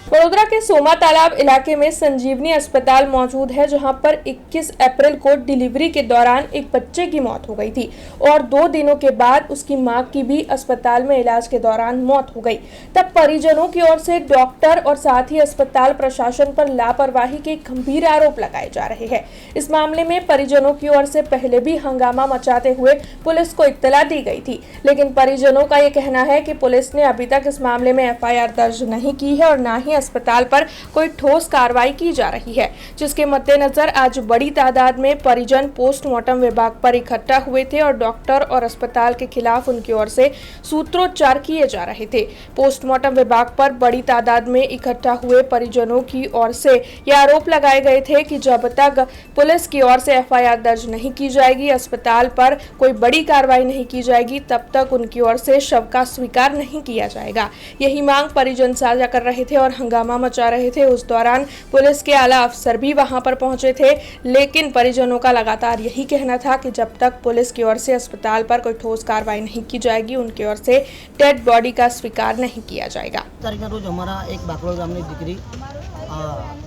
वडोदरा के सोमा तालाब इलाके में संजीवनी अस्पताल मौजूद है, जहां पर 21 अप्रैल को डिलीवरी के दौरान एक बच्चे की मौत हो गई थी और 2 दिनों के बाद उसकी मां की भी अस्पताल में इलाज के दौरान मौत हो गई। तब परिजनों की ओर से डॉक्टर और साथ ही अस्पताल प्रशासन पर लापरवाही के गंभीर आरोप लगाए जा रहे हैं। इस मामले में परिजनों की ओर से पहले भी हंगामा मचाते हुए पुलिस को इत्तला दी गई थी, लेकिन परिजनों का ये कहना है कि पुलिस ने अभी तक इस मामले में FIR दर्ज नहीं की है और न ही अस्पताल पर कोई ठोस कार्रवाई की जा रही है, जिसके मद्देनजर आज बड़ी तादाद में परिजन पोस्टमार्टम विभाग पर इकट्ठा हुए थे और डॉक्टर और अस्पताल के खिलाफ उनकी ओर से सूत्रोच्चार किए जा रहे थे। पोस्टमार्टम विभाग पर बड़ी तादाद में इकट्ठा हुए परिजनों की ओर से ये आरोप लगाए गए थे कि जब तक पुलिस की ओर से FIR दर्ज नहीं की जाएगी, अस्पताल पर कोई बड़ी कार्रवाई नहीं की जाएगी, तब तक उनकी ओर से शव का स्वीकार नहीं किया जाएगा। यही मांग परिजन साझा कर रहे थे और हंगामा मचा रहे थे। उस दौरान पुलिस के आला अफसर भी वहां पर पहुंचे थे, लेकिन परिजनों का लगातार यही कहना था कि जब तक पुलिस की ओर से अस्पताल पर कोई ठोस कार्रवाई नहीं की जाएगी, उनकी ओर से डेड बॉडी का स्वीकार नहीं किया जाएगा। तारीख रोज हमारा एक बाकरोल गामनी दीकरी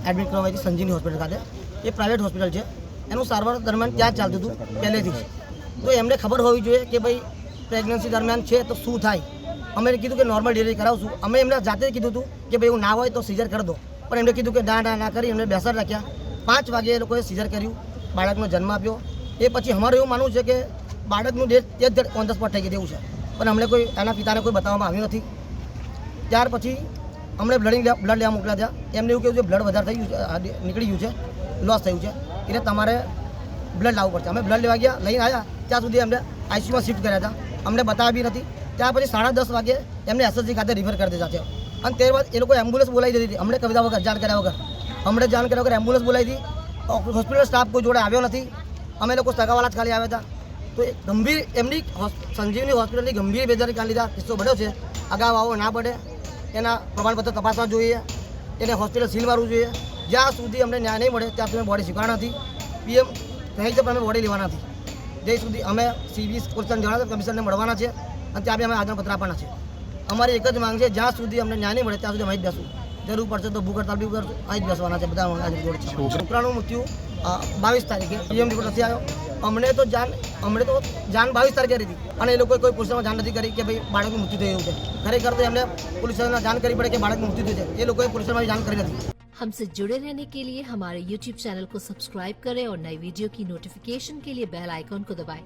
एडमिट करवाई थी संजीवनी होस्पिटल खाते। ये प्राइवेट होस्पिटल है, एनु सारवार दरमियान क्या चलतुं हतुं पहलेथी ज। तो एमने खबर होवी जोईए कि भाई प्रेग्नन्सी दरमियान है तो शू थाय। अमे कीधुं कि नॉर्मल डिलीवरी करावशुं। अमे एमने जाते कीधुं हतुं कि भाई एवुं ना होय तो सीजर कर दो, पण एमणे कीधुं कि ना करी एमणे बेसाड राख्या। 5 वागे ए लोकोए सीजर कर्युं, बाळकनो जन्म आप्यो। ए पछी अमारुं एवुं मानવું છે કે બાળકનું ડેથ ઓન ધ સ્પોટ થઈ ગઈ તેવું છે, પણ અમને કોઈ એના પિતાને કોઈ બતાવવામાં આવ્યું નથી। ત્યાર પછી અમને બ્લડ લેવા મોકલ્યા હતા। એમને એવું કહ્યું છે બ્લડ વધારે થઈ ગયું છે, નીકળી ગયું છે, લોસ થયું છે, એટલે તમારે બ્લડ લાવવું પડશે। અમે બ્લડ લેવા ગયા, લઈને આવ્યા, ત્યાં સુધી અમને ICUમાં શિફ્ટ કર્યા હતા, અમને બતાવ્યા બી નથી। ત્યાર પછી 10:30 વાગે એમને SSG ખાતે રિફર કરી દીધા છે અને ત્યારબાદ એ લોકો એમ્બ્યુલન્સ બોલાવી દીધી હતી। અમને કવિતા વગર જાણ કર્યા વગર એમ્બ્યુલન્સ બોલાવી હતી। હોસ્પિટલ સ્ટાફ કોઈ જોડે આવ્યો નથી, અમે લોકો સગાવાળા જ ખાલી આવ્યા હતા। તો એક ગંભીર એમની સંજીવની હોસ્પિટલની ગંભીર બેદરકારી લીધા કિસ્સો બન્યો છે। અગાઉ આવો ના પડે એના પ્રમાણપત્ર તપાસવા જોઈએ, એને હોસ્પિટલ સીલ મારવું જોઈએ। જ્યાં સુધી અમને ન્યાય નહીં મળે ત્યાં સુધી બોડી સ્વીકારવા નથી। PM કહે છે પણ અમે બોડી લેવાના નથી। જે સુધી અમે CV પોલીસને જણાવ્યું કમિશનરને મળવાના છે અને ત્યાં બી અમે આવેદનપત્ર આપવાના છે। અમારી એક જ માંગ છે, જ્યાં સુધી અમને ન્યાય નહીં મળે ત્યાં સુધી અમે જ બેસું। જરૂર પડશે તો ભૂખ હડતાલ બી કરશું, અહીં જ બેસવાના છે બધા। છોકરાનું મૃત્યુ 22 તારીખે PM રિપોર્ટ નથી આવ્યો। અમને તો જાણ 22 તારીખે કરી હતી અને એ લોકોએ કોઈ પોલીસમાં જાણ નથી કરી કે ભાઈ બાળકનું મૃત્યુ થયું છે। ખરેખર તો એમને પોલીસને જાણ કરવી પડે કે બાળકનું મૃત્યુ થયું છે, એ લોકોએ પોલીસમાં જાણ કરી નથી। हमसे जुड़े रहने के लिए हमारे YouTube चैनल को सब्सक्राइब करें और नई वीडियो की नोटिफिकेशन के लिए बेल आइकॉन को दबाएं।